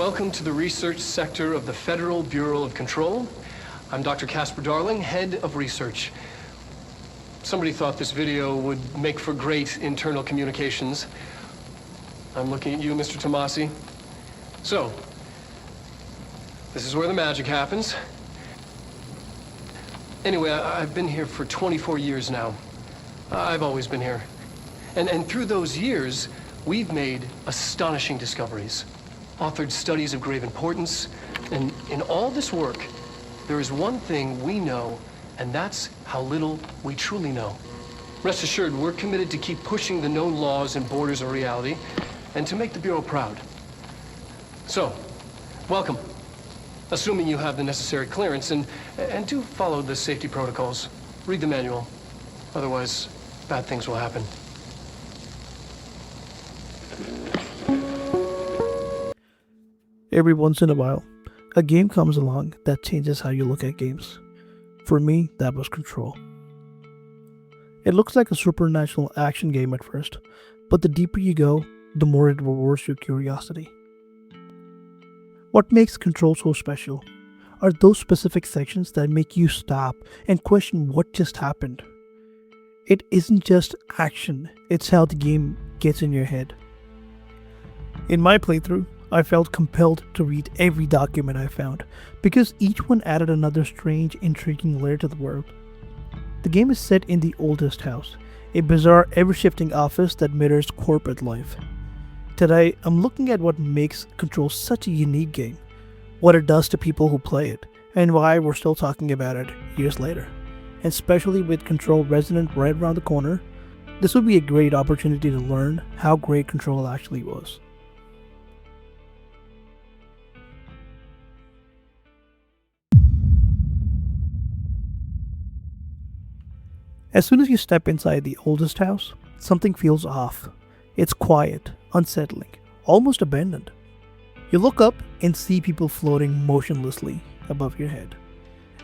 Welcome to the research sector of the Federal Bureau of Control. I'm Dr. Casper Darling, head of research. Somebody thought this video would make for great internal communications. I'm looking at you, Mr. Tomasi. So, this is where the magic happens. Anyway, I've been here for 24 years now. I've always been here. And through those years, we've made astonishing discoveries, authored studies of grave importance, and in all this work, there is one thing we know, and that's how little we truly know. Rest assured, we're committed to keep pushing the known laws and borders of reality, and to make the Bureau proud. So, welcome. Assuming you have the necessary clearance, and do follow the safety protocols. Read the manual. Otherwise, bad things will happen. Every once in a while, a game comes along that changes how you look at games. For me, that was Control. It looks like a supernatural action game at first, but the deeper you go, the more it rewards your curiosity. What makes Control so special are those specific sections that make you stop and question what just happened. It isn't just action, it's how the game gets in your head. In my playthrough, I felt compelled to read every document I found, because each one added another strange, intriguing layer to the world. The game is set in the oldest house, a bizarre, ever-shifting office that mirrors corporate life. Today, I'm looking at what makes Control such a unique game, what it does to people who play it, and why we're still talking about it years later. And especially with Control Resident right around the corner, this would be a great opportunity to learn how great Control actually was. As soon as you step inside the oldest house, something feels off. It's quiet, unsettling, almost abandoned. You look up and see people floating motionlessly above your head,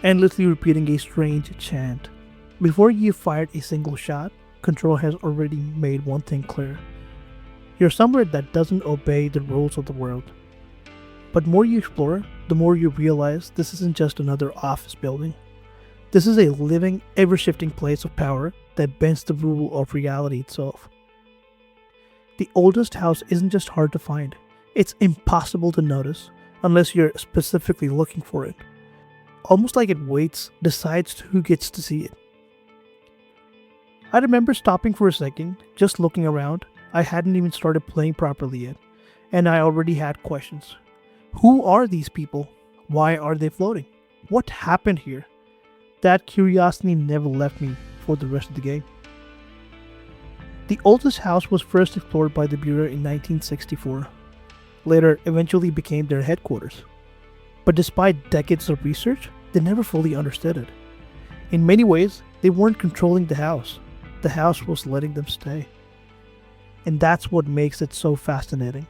endlessly repeating a strange chant. Before you've fired a single shot, Control has already made one thing clear. You're somewhere that doesn't obey the rules of the world. But the more you explore, the more you realize this isn't just another office building. This is a living, ever-shifting place of power that bends the rule of reality itself. The oldest house isn't just hard to find, it's impossible to notice unless you're specifically looking for it. Almost like it waits, decides who gets to see it. I remember stopping for a second, just looking around. I hadn't even started playing properly yet, and I already had questions. Who are these people? Why are they floating? What happened here? That curiosity never left me for the rest of the game. The oldest house was first explored by the Bureau in 1964. Later, eventually became their headquarters. But despite decades of research, they never fully understood it. In many ways, they weren't controlling the house was letting them stay. And that's what makes it so fascinating.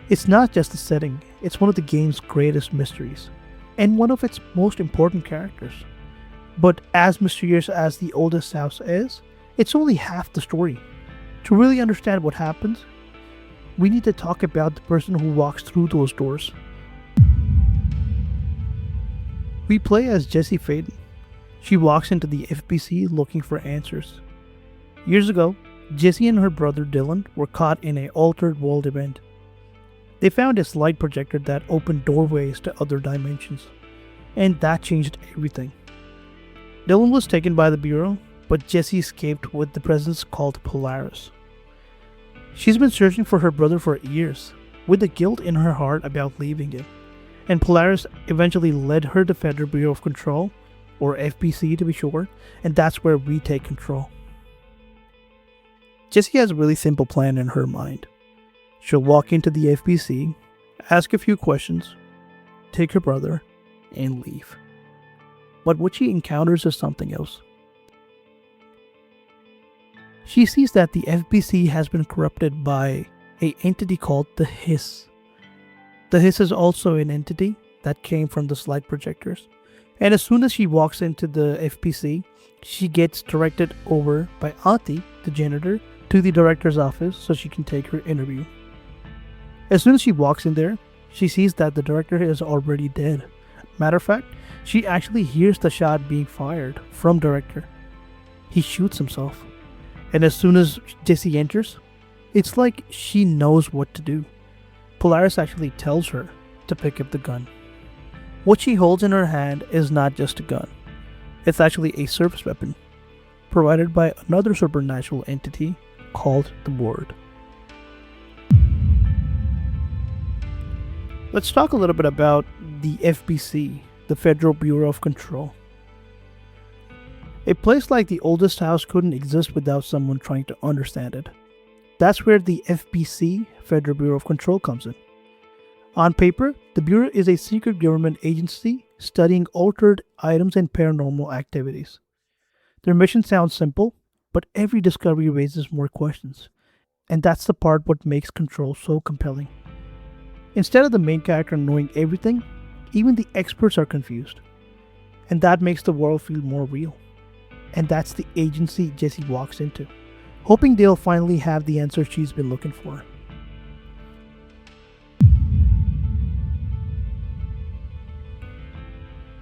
It's not just the setting, it's one of the game's greatest mysteries, and one of its most important characters. But as mysterious as the oldest house is, it's only half the story. To really understand what happens, we need to talk about the person who walks through those doors. We play as Jessie Faden. She walks into the FBC looking for answers. Years ago, Jessie and her brother Dylan were caught in an altered world event. They found a light projector that opened doorways to other dimensions, and that changed everything. Dylan was taken by the Bureau, but Jessie escaped with the presence called Polaris. She's been searching for her brother for years, with the guilt in her heart about leaving it, and Polaris eventually led her to Federal Bureau of Control, or FBC to be short, and that's where we take control. Jessie has a really simple plan in her mind. She'll walk into the FBC, ask a few questions, take her brother, and leave. But what she encounters is something else. She sees that the FBC has been corrupted by an entity called the Hiss. The Hiss is also an entity that came from the light projectors. And as soon as she walks into the FBC, she gets directed over by Auntie, the janitor, to the director's office so she can take her interview. As soon as she walks in there, she sees that the director is already dead. Matter of fact, she actually hears the shot being fired from director. He shoots himself. And as soon as Jessie enters, it's like she knows what to do. Polaris actually tells her to pick up the gun. What she holds in her hand is not just a gun. It's actually a service weapon, provided by another supernatural entity called the Board. Let's talk a little bit about the FBC, the Federal Bureau of Control. A place like the oldest house couldn't exist without someone trying to understand it. That's where the FBC, Federal Bureau of Control, comes in. On paper, the Bureau is a secret government agency studying altered items and paranormal activities. Their mission sounds simple, but every discovery raises more questions. And that's the part what makes Control so compelling. Instead of the main character knowing everything, even the experts are confused. And that makes the world feel more real. And that's the agency Jessie walks into, hoping they'll finally have the answer she's been looking for.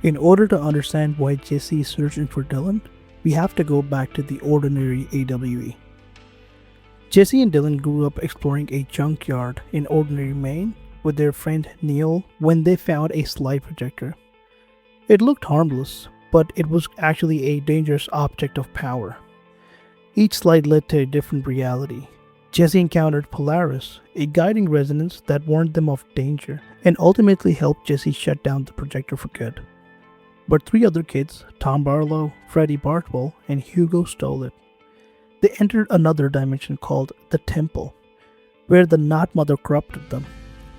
In order to understand why Jessie is searching for Dylan, we have to go back to the ordinary AWE. Jessie and Dylan grew up exploring a junkyard in Ordinary, Maine with their friend Neil when they found a slide projector. It looked harmless, but it was actually a dangerous object of power. Each slide led to a different reality. Jessie encountered Polaris, a guiding resonance that warned them of danger and ultimately helped Jessie shut down the projector for good. But 3 other kids, Tom Barlow, Freddie Bartwell, and Hugo, stole it. They entered another dimension called the Temple, where the Knot Mother corrupted them,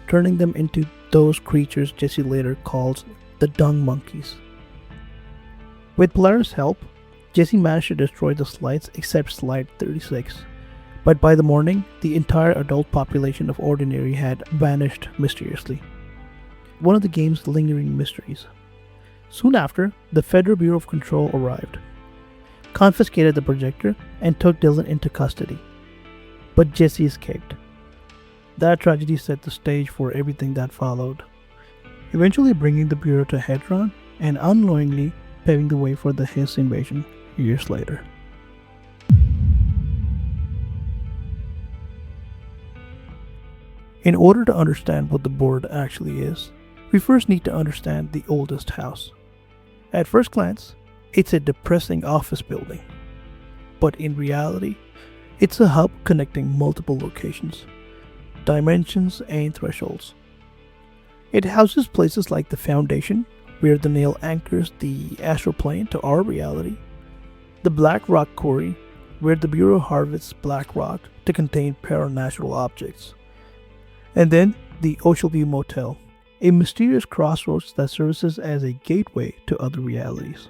turning them into those creatures Jessie later calls the Dung Monkeys. With Polaris' help, Jessie managed to destroy the slides except slide 36. But by the morning, the entire adult population of Ordinary had vanished mysteriously. One of the game's lingering mysteries. Soon after, the Federal Bureau of Control arrived, confiscated the projector, and took Dylan into custody. But Jessie escaped. That tragedy set the stage for everything that followed, eventually bringing the Bureau to Hedron and unknowingly paving the way for the Hiss invasion years later. In order to understand what the Board actually is, we first need to understand the oldest house. At first glance, it's a depressing office building. But in reality, it's a hub connecting multiple locations, dimensions, and thresholds. It houses places like the Foundation, where the nail anchors the astral plane to our reality, the Black Rock Quarry, where the Bureau harvests black rock to contain paranatural objects, and then the Ocean View Motel, a mysterious crossroads that serves as a gateway to other realities.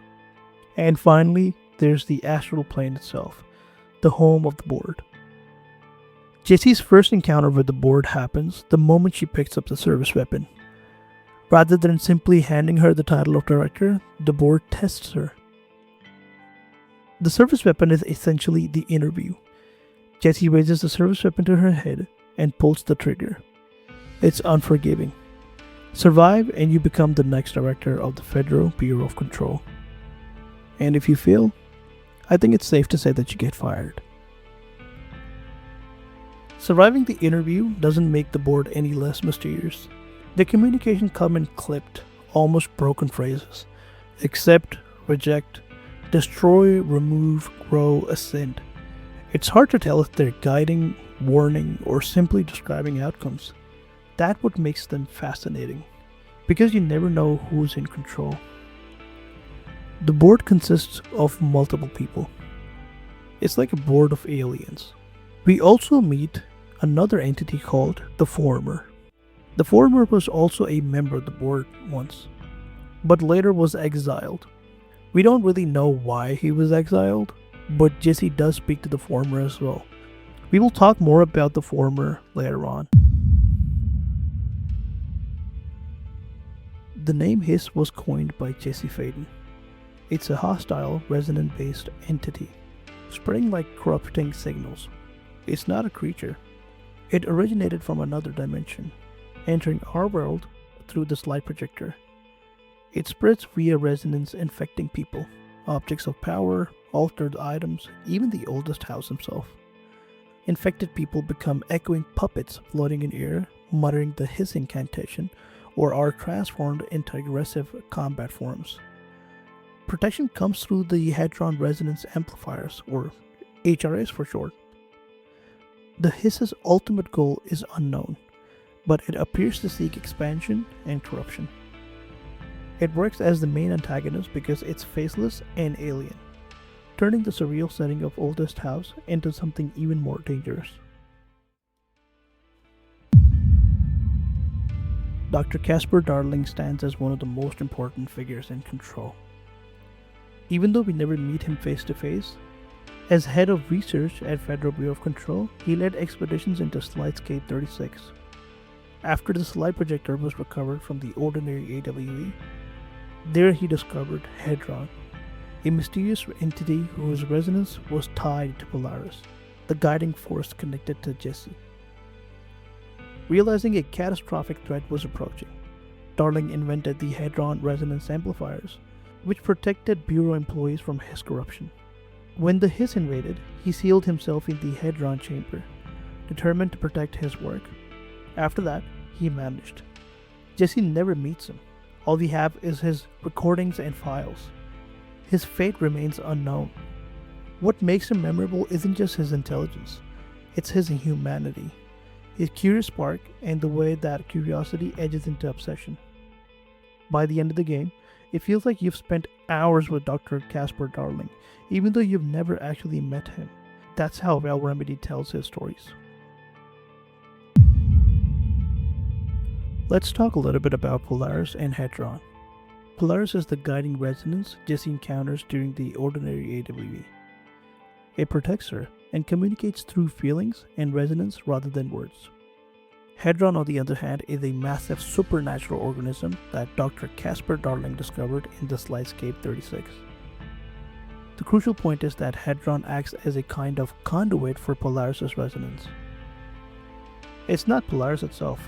And finally, there's the astral plane itself, the home of the Board. Jessie's first encounter with the Board happens the moment she picks up the service weapon. Rather than simply handing her the title of director, the Board tests her. The service weapon is essentially the interview. Jessie raises the service weapon to her head and pulls the trigger. It's unforgiving. Survive and you become the next director of the Federal Bureau of Control. And if you fail, I think it's safe to say that you get fired. Surviving the interview doesn't make the Board any less mysterious. The communication come in clipped, almost broken phrases. Accept, reject, destroy, remove, grow, ascend. It's hard to tell if they're guiding, warning, or simply describing outcomes. That's what makes them fascinating, because you never know who's in control. The Board consists of multiple people. It's like a board of aliens. We also meet another entity called the Former. The Former was also a member of the Board once, but later was exiled. We don't really know why he was exiled, but Jessie does speak to the Former as well. We will talk more about the Former later on. The name Hiss was coined by Jessie Faden. It's a hostile, resonant-based entity, spreading like corrupting signals. It's not a creature. It originated from another dimension, entering our world through this light projector. It spreads via resonance, infecting people, objects of power, altered items, even the oldest house himself. Infected people become echoing puppets floating in air, muttering the hiss incantation, or are transformed into aggressive combat forms. Protection comes through the Hedron resonance amplifiers, or HRAs for short. The hiss's ultimate goal is unknown, but it appears to seek expansion and corruption. It works as the main antagonist because it's faceless and alien, turning the surreal setting of Oldest House into something even more dangerous. Dr. Casper Darling stands as one of the most important figures in Control. Even though we never meet him face to face, as head of research at Federal Bureau of Control, he led expeditions into Slidescape 36. After the slide projector was recovered from the ordinary AWE, there he discovered Hedron, a mysterious entity whose resonance was tied to Polaris, the guiding force connected to Jesse. Realizing a catastrophic threat was approaching, Darling invented the Hedron resonance amplifiers, which protected Bureau employees from his corruption. When the Hiss invaded, he sealed himself in the Hedron chamber, determined to protect his work. After that, he vanished. Jesse never meets him. All we have is his recordings and files. His fate remains unknown. What makes him memorable isn't just his intelligence, it's his humanity, his curious spark, and the way that curiosity edges into obsession. By the end of the game, it feels like you've spent hours with Dr. Casper Darling, even though you've never actually met him. That's how well Remedy tells his stories. Let's talk a little bit about Polaris and Hedron. Polaris is the guiding resonance Jesse encounters during the ordinary AWE. It protects her and communicates through feelings and resonance rather than words. Hedron, on the other hand, is a massive supernatural organism that Dr. Casper Darling discovered in the Slidescape 36. The crucial point is that Hedron acts as a kind of conduit for Polaris' resonance. It's not Polaris itself.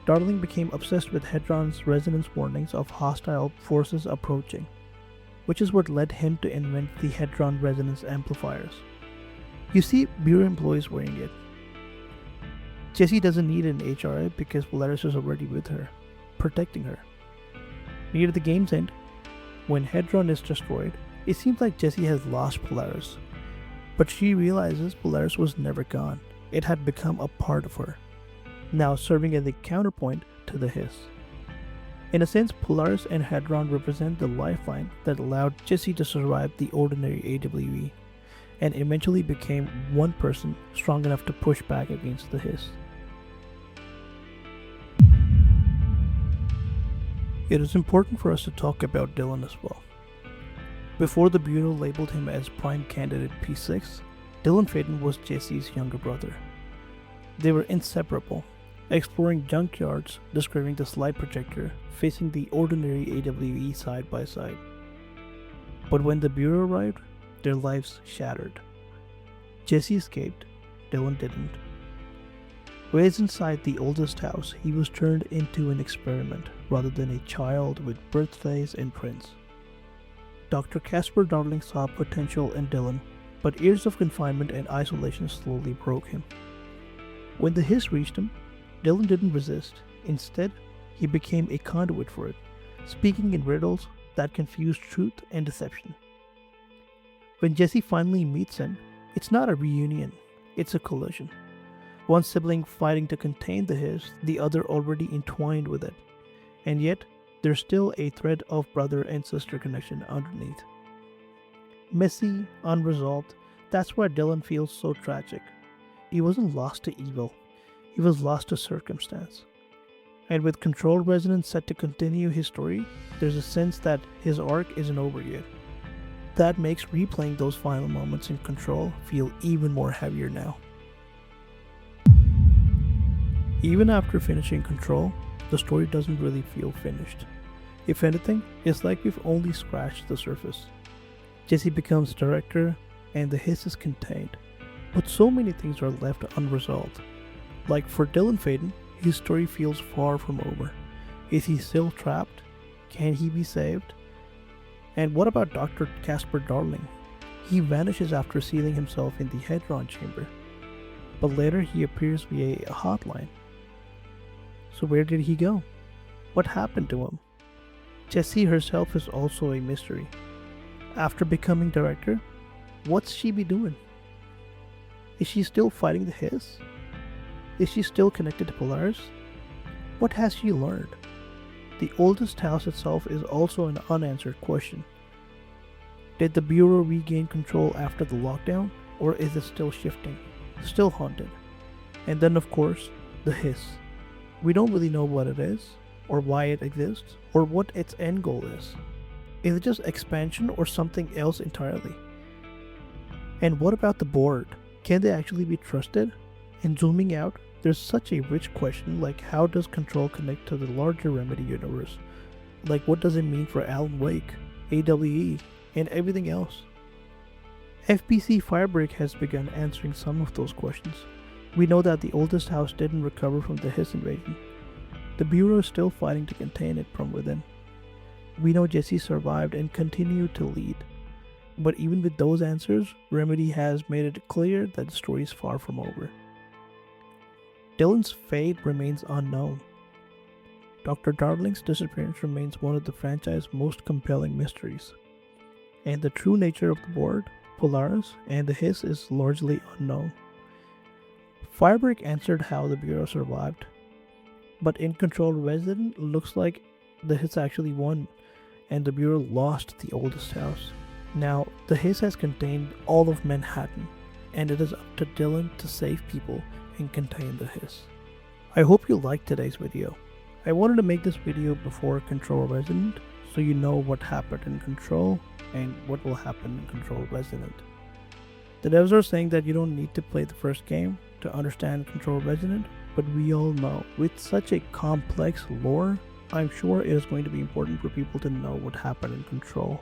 Darling became obsessed with Hedron's resonance warnings of hostile forces approaching, which is what led him to invent the Hedron resonance amplifiers. You see Bureau employees wearing it. Jessie doesn't need an HRA because Polaris is already with her, protecting her. Near the game's end, when Hedron is destroyed, it seems like Jessie has lost Polaris, but she realizes Polaris was never gone. It had become a part of her, now serving as a counterpoint to the Hiss. In a sense, Polaris and Hedron represent the lifeline that allowed Jessie to survive the ordinary AWE, and eventually became one person strong enough to push back against the Hiss. It is important for us to talk about Dylan as well. Before the Bureau labeled him as Prime Candidate P6, Dylan Feden was Jesse's younger brother. They were inseparable, exploring junkyards, describing the slide projector, facing the ordinary AWE side by side. But when the Bureau arrived, their lives shattered. Jesse escaped, Dylan didn't. Raised inside the oldest house, he was turned into an experiment rather than a child with birthdays and prints. Dr. Casper Darling saw potential in Dylan, but years of confinement and isolation slowly broke him. When the Hiss reached him, Dylan didn't resist. Instead, he became a conduit for it, speaking in riddles that confused truth and deception. When Jesse finally meets him, it's not a reunion, it's a collision. One sibling fighting to contain the Hiss, the other already entwined with it. And yet, there's still a thread of brother and sister connection underneath. Messy, unresolved, that's why Dylan feels so tragic. He wasn't lost to evil, he was lost to circumstance. And with Control Resonance set to continue his story, there's a sense that his arc isn't over yet. That makes replaying those final moments in Control feel even more heavier now. Even after finishing Control, the story doesn't really feel finished. If anything, it's like we've only scratched the surface. Jesse becomes director, and the Hiss is contained. But so many things are left unresolved. Like for Dylan Feden, his story feels far from over. Is he still trapped? Can he be saved? And what about Dr. Casper Darling? He vanishes after sealing himself in the Hedron chamber, but later he appears via a hotline. So where did he go? What happened to him? Jessie herself is also a mystery. After becoming director, what's she be doing? Is she still fighting the Hiss? Is she still connected to Polaris? What has she learned? The oldest house itself is also an unanswered question. Did the Bureau regain control after the lockdown, or is it still shifting, still haunted? And then of course, the Hiss. We don't really know what it is, or why it exists, or what its end goal is. Is it just expansion or something else entirely? And what about the board? Can they actually be trusted? And zooming out, there's such a rich question like how does Control connect to the larger Remedy universe? Like what does it mean for Alan Wake, AWE, and everything else? FBC Firebreak has begun answering some of those questions. We know that the oldest house didn't recover from the Hiss invasion. The Bureau is still fighting to contain it from within. We know Jessie survived and continued to lead. But even with those answers, Remedy has made it clear that the story is far from over. Dylan's fate remains unknown. Dr. Darling's disappearance remains one of the franchise's most compelling mysteries. And the true nature of the board, Polaris, and the Hiss is largely unknown. Firebreak answered how the Bureau survived, but in Control Resident looks like the Hiss actually won, and the Bureau lost the oldest house. Now, the Hiss has contained all of Manhattan, and it is up to Dylan to save people and contain the Hiss. I hope you liked today's video. I wanted to make this video before Control Resident, so you know what happened in Control and what will happen in Control Resident. The devs are saying that you don't need to play the first game to understand Control Resident, but we all know, with such a complex lore, I'm sure it is going to be important for people to know what happened in Control.